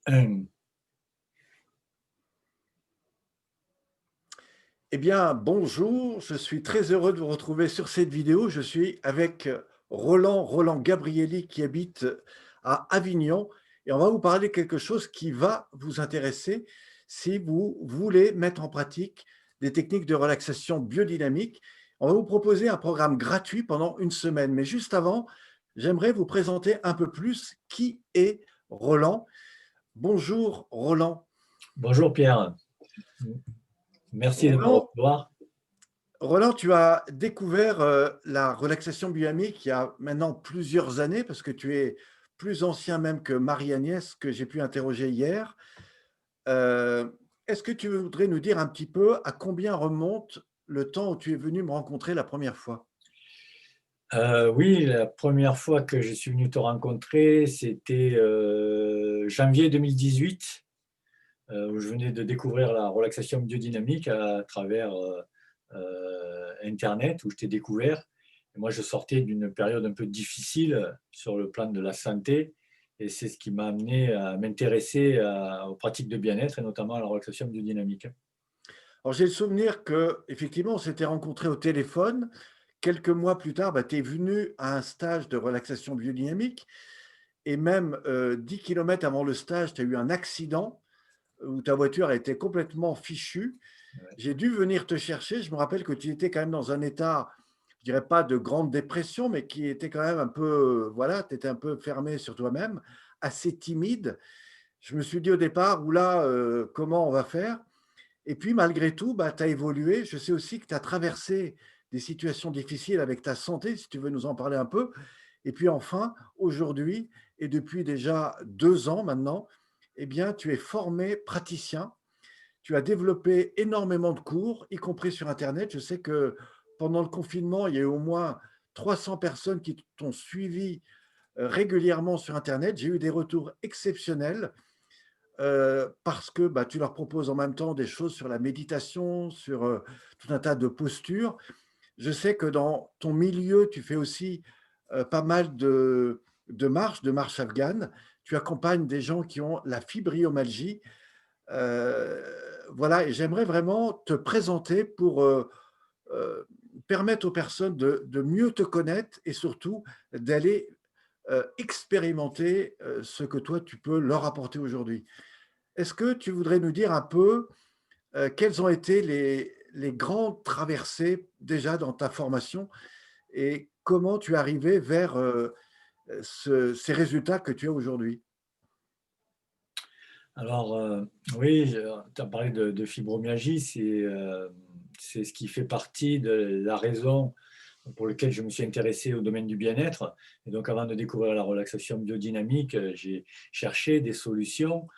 Un. Eh bien, bonjour, je suis très heureux de vous retrouver sur cette vidéo. Je suis avec Roland Gabrielli qui habite à Avignon et on va vous parler de quelque chose qui va vous intéresser si vous voulez mettre en pratique des techniques de relaxation biodynamique. On va vous proposer un programme gratuit pendant une semaine. Mais juste avant, j'aimerais vous présenter un peu plus qui est Roland. Bonjour Roland. Bonjour Pierre, merci de me Roland, recevoir. Roland, tu as découvert la relaxation biodynamique il y a maintenant plusieurs années, parce que tu es plus ancien même que Marie-Agnès, que j'ai pu interroger hier. Euh, Est-ce que tu voudrais nous dire un petit peu à combien remonte le temps où tu es venu me rencontrer la première fois? Oui, la première fois que je suis venu te rencontrer, c'était janvier 2018, où je venais de découvrir la relaxation biodynamique à travers Internet, où je t'ai découvert. Et moi, je sortais d'une période un peu difficile sur le plan de la santé, et c'est ce qui m'a amené à m'intéresser aux pratiques de bien-être, et notamment à la relaxation biodynamique. Alors, j'ai le souvenir que effectivement, on s'était rencontrés au téléphone. Quelques mois plus tard, tu es venu à un stage de relaxation biodynamique et même 10 km avant le stage, tu as eu un accident où ta voiture a été complètement fichue. J'ai dû venir te chercher. Je me rappelle que tu étais quand même dans un état, je dirais pas de grande dépression, mais qui était quand même un peu, voilà, tu étais un peu fermé sur toi-même, assez timide. Je me suis dit au départ, oula, comment on va faire? Et puis malgré tout, tu as évolué. Je sais aussi que tu as traversé des situations difficiles avec ta santé, si tu veux nous en parler un peu. Et puis enfin, aujourd'hui, et depuis déjà 2 ans maintenant, eh bien, tu es formé praticien. Tu as développé énormément de cours, y compris sur internet. Je sais que pendant le confinement, il y a eu au moins 300 personnes qui t'ont suivi, régulièrement sur internet. J'ai eu des retours exceptionnels, parce que, tu leur proposes en même temps des choses sur la méditation, sur, tout un tas de postures. Je sais que dans ton milieu, tu fais aussi, pas mal de marches afghanes. Tu accompagnes des gens qui ont la fibromyalgie. Heu, voilà, et j'aimerais vraiment te présenter pour, heu, permettre aux personnes de mieux te connaître et surtout d'aller, expérimenter, ce que toi tu peux leur apporter aujourd'hui. Est-ce que tu voudrais nous dire un peu, quelles ont été les grandes traversées déjà dans ta formation et comment tu es arrivé vers, ces résultats que tu as aujourd'hui? Alors, oui, tu as parlé de fibromyalgie, c'est ce qui fait partie de la raison pour laquelle je me suis intéressé au domaine du bien-être. Et donc, avant de découvrir la relaxation biodynamique, j'ai cherché des solutions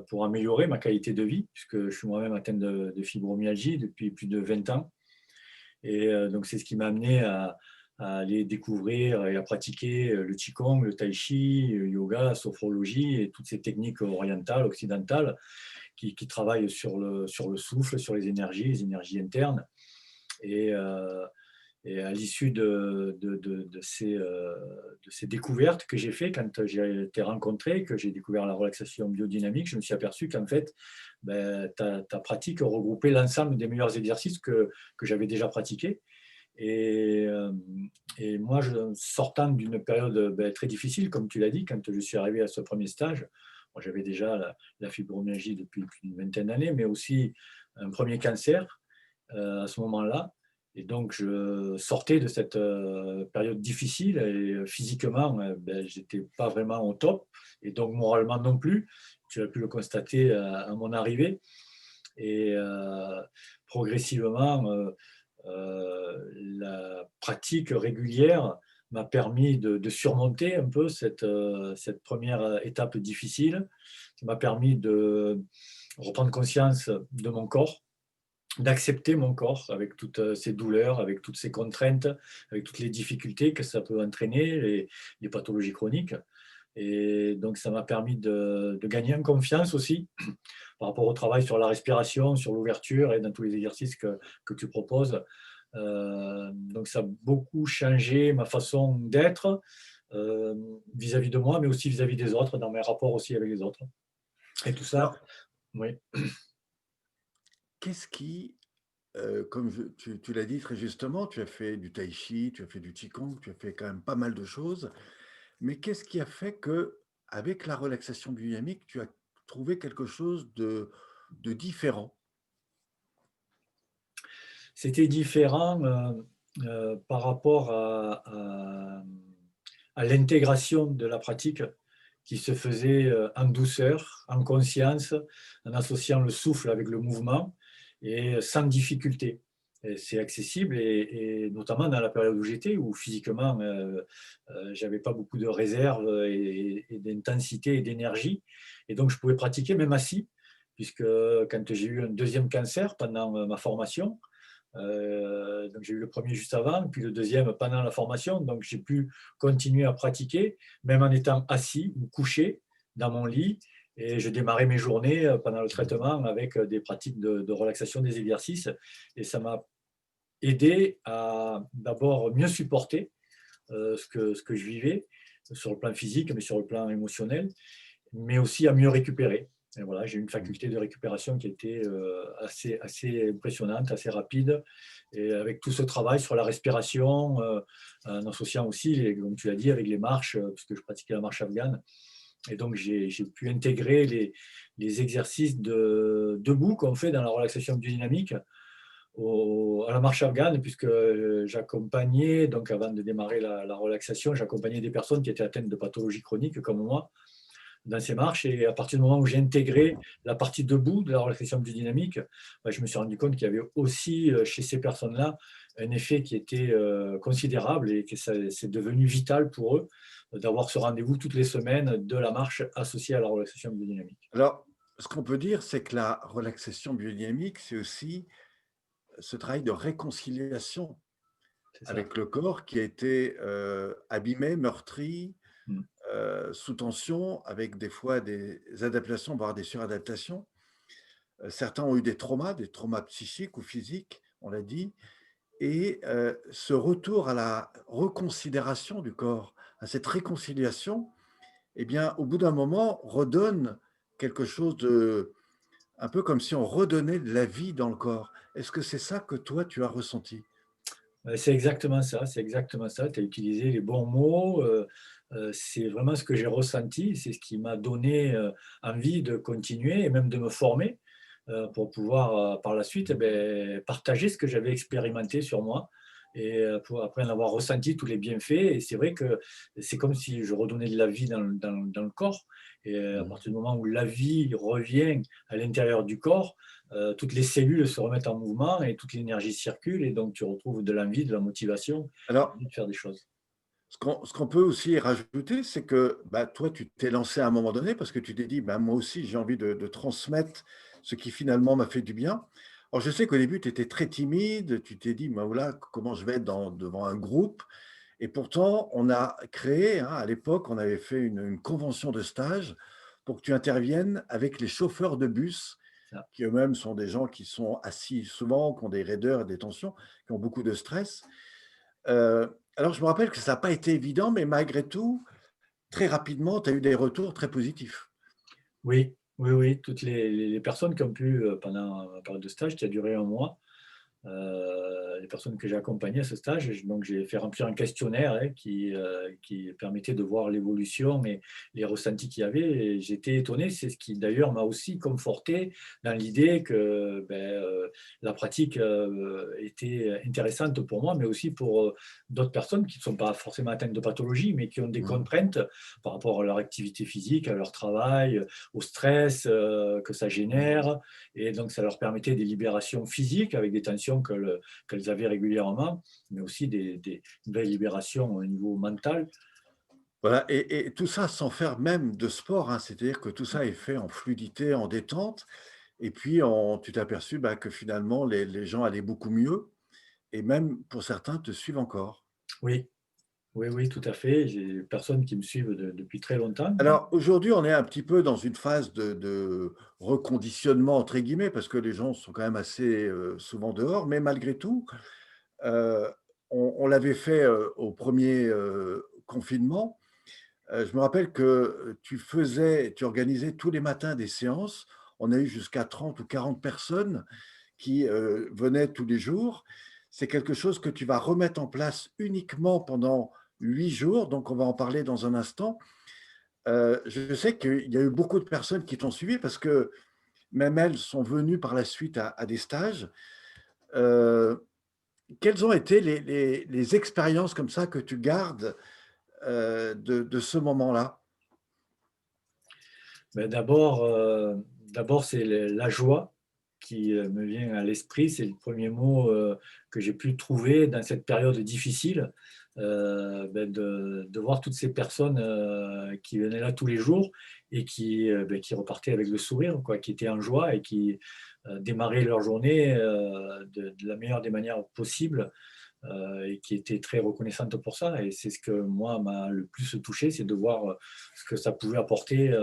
pour améliorer ma qualité de vie, puisque je suis moi-même atteint de fibromyalgie depuis plus de 20 ans. Et donc, c'est ce qui m'a amené à aller découvrir et à pratiquer le Qigong, le Tai Chi, le yoga, la sophrologie et toutes ces techniques orientales, occidentales, qui travaillent sur le souffle, sur les énergies internes. Et, euh, et à l'issue de ces découvertes que j'ai fait quand j'ai été rencontré, que j'ai découvert la relaxation biodynamique, je me suis aperçu qu'en fait, ben, ta pratique regroupait l'ensemble des meilleurs exercices que j'avais déjà pratiqués. Et, euh, et moi, sortant d'une période très difficile, comme tu l'as dit, quand je suis arrivé à ce premier stage, moi, j'avais déjà la fibromyalgie depuis plus d'une vingtaine d'années, mais aussi un premier cancer à ce moment-là. Et donc, je sortais de cette période difficile et physiquement, je n'étais pas vraiment au top. Et donc, moralement non plus. Tu as pu le constater à mon arrivée. Et progressivement, la pratique régulière m'a permis de surmonter un peu cette première étape difficile. Ça m'a permis de reprendre conscience de mon corps, d'accepter mon corps avec toutes ces douleurs, avec toutes ces contraintes, avec toutes les difficultés que ça peut entraîner, les pathologies chroniques. Et donc, ça m'a permis de gagner en confiance aussi par rapport au travail sur la respiration, sur l'ouverture et dans tous les exercices que tu proposes. Donc, ça a beaucoup changé ma façon d'être vis-à-vis de moi, mais aussi vis-à-vis des autres, dans mes rapports aussi avec les autres. Et tout ça, Alors, oui. qu'est-ce qui, comme tu l'as dit très justement, tu as fait du tai chi, tu as fait du qigong, tu as fait quand même pas mal de choses. Mais qu'est-ce qui a fait que, avec la relaxation biodynamique, tu as trouvé quelque chose de différent? C'était différent par rapport à l'intégration de la pratique qui se faisait en douceur, en conscience, en associant le souffle avec le mouvement et sans difficulté. Et c'est accessible et notamment dans la période où j'étais, où physiquement j'avais pas beaucoup de réserve et d'intensité et d'énergie. Et donc je pouvais pratiquer même assis, puisque quand j'ai eu un deuxième cancer pendant ma formation, donc j'ai eu le premier juste avant, puis le deuxième pendant la formation. Donc j'ai pu continuer à pratiquer, même en étant assis ou couché dans mon lit. Et je démarrais mes journées pendant le traitement avec des pratiques de relaxation des exercices. Et ça m'a aidé à d'abord mieux supporter ce que je vivais sur le plan physique, mais sur le plan émotionnel, mais aussi à mieux récupérer. Et voilà, j'ai une Mmh. faculté de récupération qui était assez impressionnante, assez rapide. Et avec tout ce travail sur la respiration, en associant aussi, comme tu l'as dit, avec les marches, puisque je pratiquais la marche afghane. Et donc, j'ai pu intégrer les exercices de debout qu'on fait dans la relaxation biodynamique à la marche afghane, puisque j'accompagnais, donc avant de démarrer la relaxation, j'accompagnais des personnes qui étaient atteintes de pathologies chroniques comme moi dans ces marches. Et à partir du moment où j'ai intégré la partie debout de la relaxation biodynamique, je me suis rendu compte qu'il y avait aussi chez ces personnes-là un effet qui était considérable et que c'est devenu vital pour eux d'avoir ce rendez-vous toutes les semaines de la marche associée à la relaxation biodynamique. Alors, ce qu'on peut dire, c'est que la relaxation biodynamique, c'est aussi ce travail de réconciliation C'est ça. avec le corps qui a été, abîmé, meurtri, Mm. sous tension, avec des fois des adaptations, voire des suradaptations. Certains ont eu des traumas psychiques ou physiques, on l'a dit, et ce retour à la reconsidération du corps, à cette réconciliation, eh bien, au bout d'un moment, redonne quelque chose de un peu comme si on redonnait de la vie dans le corps. Est-ce que c'est ça que toi, tu as ressenti? C'est exactement ça, c'est exactement ça. Tu as utilisé les bons mots. C'est vraiment ce que j'ai ressenti. C'est ce qui m'a donné envie de continuer et même de me former pour pouvoir par la suite partager ce que j'avais expérimenté sur moi et pour après en avoir ressenti tous les bienfaits. Et c'est vrai que c'est comme si je redonnais de la vie dans le corps. Et à Mmh. partir du moment où la vie revient à l'intérieur du corps, toutes les cellules se remettent en mouvement et toute l'énergie circule et donc tu retrouves de l'envie, de la motivation, Alors, envie de faire des choses. ce qu'on peut aussi rajouter, c'est que, bah, toi, tu t'es lancé à un moment donné parce que tu t'es dit: «Bah, moi aussi, j'ai envie de transmettre ce qui finalement m'a fait du bien». Alors, je sais qu'au début, tu étais très timide, tu t'es dit: «Bah, voilà, comment je vais être devant un groupe?» Et pourtant, on a créé, hein, à l'époque, on avait fait une convention de stage pour que tu interviennes avec les chauffeurs de bus, Ça. qui eux-mêmes sont des gens qui sont assis souvent, qui ont des raideurs et des tensions, qui ont beaucoup de stress. Alors je me rappelle que ça n'a pas été évident, mais malgré tout, très rapidement, tu as eu des retours très positifs. Oui, oui, oui, toutes les personnes qui ont pu, pendant ma période de stage qui a duré un mois, les personnes que j'ai accompagnées à ce stage, donc j'ai fait remplir un questionnaire qui permettait de voir l'évolution et les ressentis qu'il y avait. Et j'étais étonné, c'est ce qui d'ailleurs m'a aussi conforté dans l'idée que la pratique était intéressante pour moi, mais aussi pour d'autres personnes qui ne sont pas forcément atteintes de pathologie, mais qui ont des Mmh. contraintes par rapport à leur activité physique, à leur travail, au stress que ça génère. Et donc, ça leur permettait des libérations physiques avec des tensions qu'elles avaient régulièrement, mais aussi des nouvelles libérations au niveau mental. Voilà, et tout ça sans faire même de sport, hein. C'est-à-dire que tout ça est fait en fluidité, en détente, et puis tu t'es aperçu, bah, que finalement les gens allaient beaucoup mieux, et même pour certains te suivent encore. Oui, oui, oui, tout à fait. J'ai des personnes qui me suivent depuis très longtemps. Alors aujourd'hui, on est un petit peu dans une phase de «reconditionnement» entre guillemets, parce que les gens sont quand même assez, souvent dehors, mais malgré tout, heu, on l'avait fait, au premier confinement. Je me rappelle que tu organisais tous les matins des séances. On a eu jusqu'à 30 ou 40 personnes qui, venaient tous les jours. C'est quelque chose que tu vas remettre en place uniquement pendant 8 jours, donc on va en parler dans un instant. Je sais qu'il y a eu beaucoup de personnes qui t'ont suivi parce que même elles sont venues par la suite à des stages. Heu, Quelles ont été les expériences comme ça que tu gardes, de ce moment-là? Ben, d'abord, c'est la joie qui me vient à l'esprit. C'est le premier mot que j'ai pu trouver dans cette période difficile, ben, de voir toutes ces personnes qui venaient là tous les jours et qui repartaient avec le sourire, quoi, qui étaient en joie et qui démarraient leur journée de la meilleure des manières possibles et qui étaient très reconnaissantes pour ça. Et c'est ce que moi m'a le plus touché, c'est de voir ce que ça pouvait apporter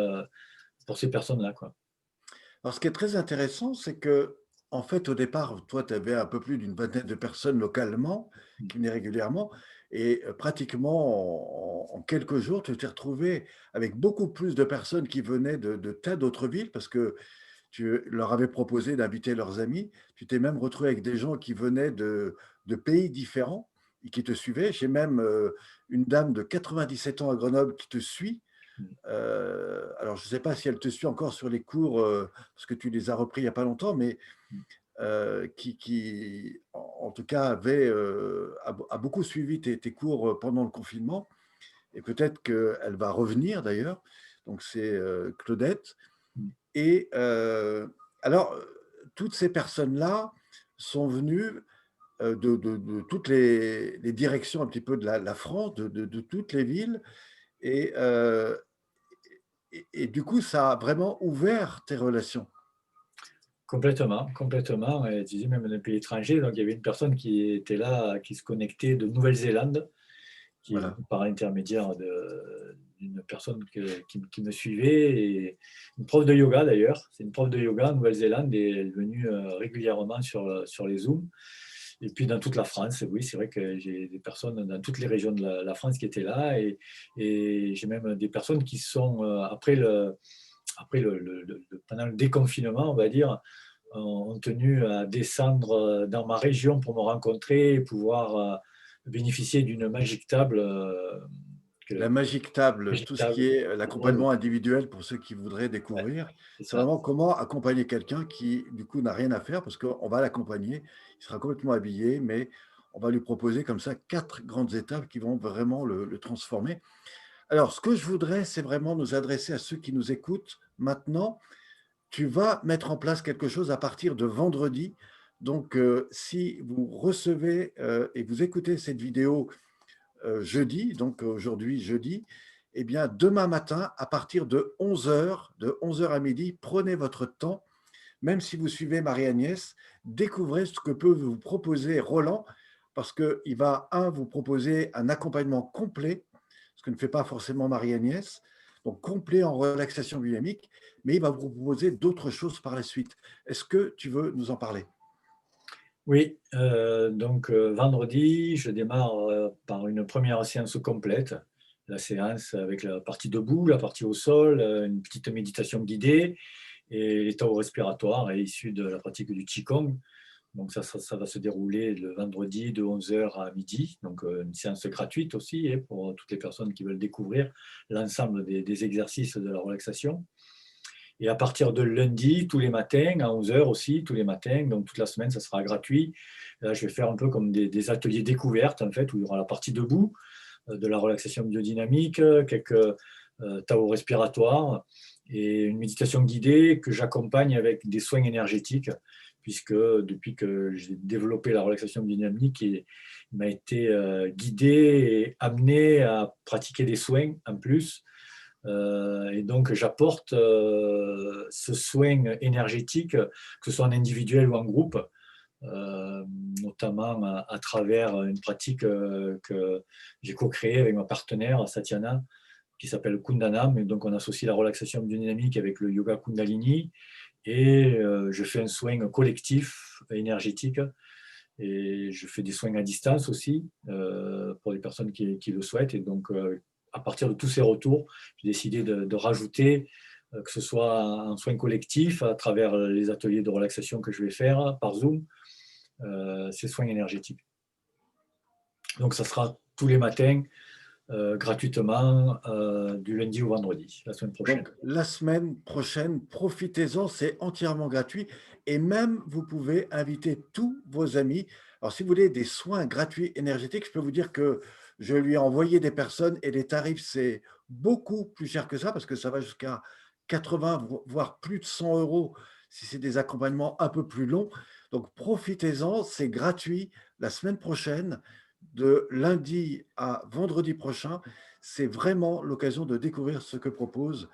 pour ces personnes-là, quoi. Alors ce qui est très intéressant, c'est que en fait, au départ, toi, tu avais un peu plus d'une vingtaine de personnes localement Mmh. qui venaient régulièrement et pratiquement en quelques jours, tu t'es retrouvé avec beaucoup plus de personnes qui venaient de tas d'autres villes parce que tu leur avais proposé d'inviter leurs amis. Tu t'es même retrouvé avec des gens qui venaient de pays différents et qui te suivaient. J'ai même, une dame de 97 ans à Grenoble qui te suit. Mmh. Alors je ne sais pas si elle te suit encore sur les cours, parce que tu les as repris il y a pas longtemps, mais Mmh. qui en tout cas avait, a beaucoup suivi tes cours, pendant le confinement et peut-être qu'elle va revenir d'ailleurs. Donc c'est, Claudette Mmh. et alors, toutes ces personnes-là sont venues, de toutes les directions un petit peu de la France, de toutes les villes et et du coup, ça a vraiment ouvert tes relations. Complètement, complètement et tu disais même d'un pays étranger, donc il y avait une personne qui était là, qui se connectait de Nouvelle-Zélande, qui est venue Voilà. par l'intermédiaire d'une personne qui me suivait et une prof de yoga d'ailleurs. C'est une prof de yoga en Nouvelle-Zélande et elle est venue, régulièrement sur les Zooms et puis dans toute la France, oui, c'est vrai que j'ai des personnes dans toutes les régions de la France qui étaient là et j'ai même des personnes qui sont, pendant le déconfinement, on va dire, ont tenu à descendre dans ma région pour me rencontrer et pouvoir bénéficier d'une magique table. La Magique Table, Magique tout ce table qui est, drôle. l'accompagnement individuel pour ceux qui voudraient Ouais, découvrir, c'est c'est ça. vraiment comment accompagner quelqu'un qui, du coup, n'a rien à faire parce qu'on va l'accompagner. Il sera complètement habillé, mais on va lui proposer comme ça 4 grandes étapes qui vont vraiment le transformer. Alors, ce que je voudrais, c'est vraiment nous adresser à ceux qui nous écoutent maintenant. Tu vas mettre en place quelque chose à partir de vendredi. Donc, si vous recevez, et vous écoutez cette vidéo, jeudi, donc aujourd'hui jeudi, eh bien demain matin à partir de 11 heures à midi, prenez votre temps, même si vous suivez Marie-Agnès, découvrez ce que peut vous proposer Roland, parce qu'il va, un, vous proposer un accompagnement complet, ce que ne fait pas forcément Marie-Agnès, donc complet en relaxation dynamique, mais il va vous proposer d'autres choses par la suite. Est-ce que tu veux nous en parler? Oui, donc vendredi, je démarre par une première séance complète. La séance avec la partie debout, la partie au sol, une petite méditation guidée et les taos respiratoires est issu de la pratique du Qigong. Donc ça va se dérouler le vendredi de 11 heures à midi, donc une séance gratuite aussi et pour toutes les personnes qui veulent découvrir l'ensemble des exercices de la relaxation. Et à partir de lundi, tous les matins, à 11 heures aussi, tous les matins, donc toute la semaine, ça sera gratuit. Là, je vais faire un peu comme des ateliers découvertes, en fait, où il y aura la partie debout, de la relaxation biodynamique, quelques taos respiratoires et une méditation guidée que j'accompagne avec des soins énergétiques, puisque depuis que j'ai développé la relaxation biodynamique, il m'a été guidé et amené à pratiquer des soins en plus. Et donc, j'apporte ce soin énergétique, que ce soit en individuel ou en groupe, euh, notamment à travers une pratique que j'ai co-créée avec ma partenaire Satyana, qui s'appelle Kundanam. Et donc, on associe la relaxation biodynamique avec le yoga Kundalini et je fais un soin collectif énergétique. Et je fais des soins à distance aussi pour les personnes qui le souhaitent. Et donc, à partir de tous ces retours, j'ai décidé de rajouter, que ce soit en soins collectifs, à travers les ateliers de relaxation que je vais faire par Zoom, ces soins énergétiques. Donc, ça sera tous les matins, gratuitement, du lundi au vendredi, la semaine prochaine. Donc, la semaine prochaine, profitez-en, c'est entièrement gratuit et même vous pouvez inviter tous vos amis. Alors, si vous voulez des soins gratuits énergétiques, je peux vous dire que je lui ai envoyé des personnes et les tarifs, c'est beaucoup plus cher que ça parce que ça va jusqu'à 80, voire plus de 100 € si c'est des accompagnements un peu plus longs. Donc, profitez-en, c'est gratuit la semaine prochaine, de lundi à vendredi prochain. C'est vraiment l'occasion de découvrir ce que propose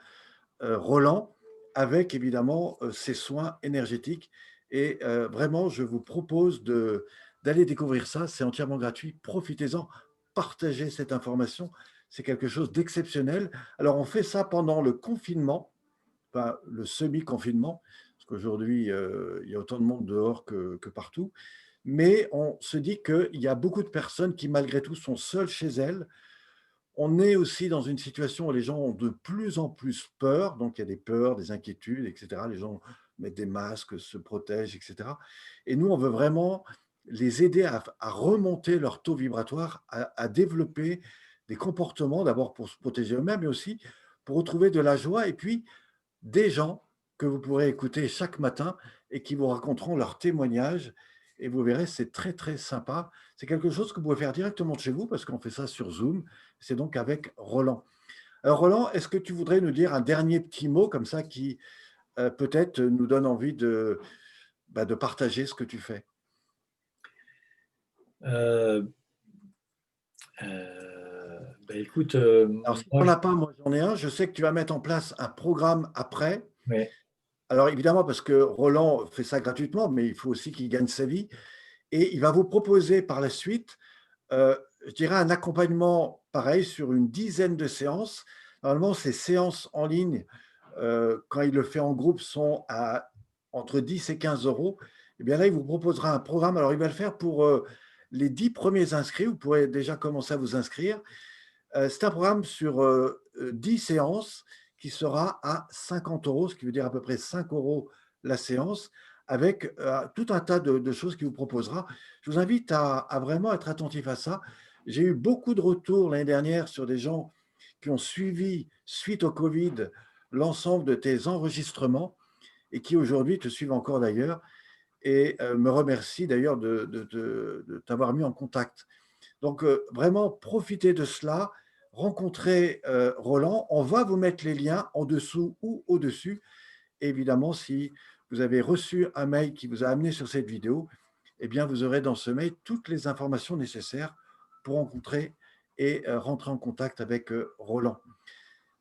Roland, avec évidemment ses soins énergétiques. Et vraiment, je vous propose d'aller découvrir ça. C'est entièrement gratuit. Profitez-en, partagez cette information. C'est quelque chose d'exceptionnel. Alors, on fait ça pendant le confinement, enfin, le semi-confinement, parce qu'aujourd'hui, il y a autant de monde dehors que partout. Mais on se dit qu'il y a beaucoup de personnes qui, malgré tout, sont seules chez elles. On est aussi dans une situation où les gens ont de plus en plus peur, donc il y a des peurs, des inquiétudes, et cetera. Les gens mettent des masques, se protègent, et cetera. Et nous, on veut vraiment les aider à remonter leur taux vibratoire, à développer des comportements, d'abord pour se protéger eux-mêmes, mais aussi pour retrouver de la joie et puis des gens que vous pourrez écouter chaque matin et qui vous raconteront leurs témoignages et vous verrez, c'est très, très sympa. C'est quelque chose que vous pouvez faire directement de chez vous parce qu'on fait ça sur Zoom. C'est donc avec Roland. Alors Roland, est-ce que tu voudrais nous dire un dernier petit mot comme ça qui peut-être nous donne envie de partager ce que tu fais? Euh, Écoute, Alors, si tu moi, n'en as pas, moi j'en ai un. Je sais que tu vas mettre en place un programme après. ouais, Alors évidemment, parce que Roland fait ça gratuitement, mais il faut aussi qu'il gagne sa vie. Et il va vous proposer par la suite, je dirais un accompagnement pareil sur une dizaine de séances. Normalement, ces séances en ligne, quand il le fait en groupe, sont à entre 10 et 15 €. Et bien là, il vous proposera un programme. Alors, il va le faire pour les 10 premiers inscrits. Vous pourrez déjà commencer à vous inscrire. C'est un programme sur 10 séances qui sera à 50 €, ce qui veut dire à peu près 5 € la séance, avec tout un tas de choses qu'il vous proposera. Je vous invite à vraiment être attentif à ça. J'ai eu beaucoup de retours l'année dernière sur des gens qui ont suivi, suite au Covid, l'ensemble de tes enregistrements et qui aujourd'hui te suivent encore d'ailleurs et me remercient d'ailleurs de t'avoir mis en contact. Donc, vraiment, profitez de cela, rencontrez Roland. On va vous mettre les liens en dessous ou au-dessus. Évidemment, si vous avez reçu un mail qui vous a amené sur cette vidéo, eh bien, vous aurez dans ce mail toutes les informations nécessaires pour rencontrer et rentrer en contact avec Roland.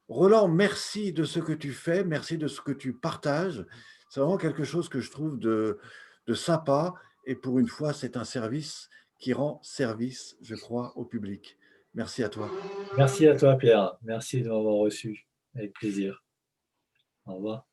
Roland, merci de ce que tu fais, merci de ce que tu partages. C'est vraiment quelque chose que je trouve de sympa et pour une fois, c'est un service qui rend service, je crois, au public. Merci à toi. merci à toi, Pierre. Merci de m'avoir reçu. Avec plaisir. Au revoir.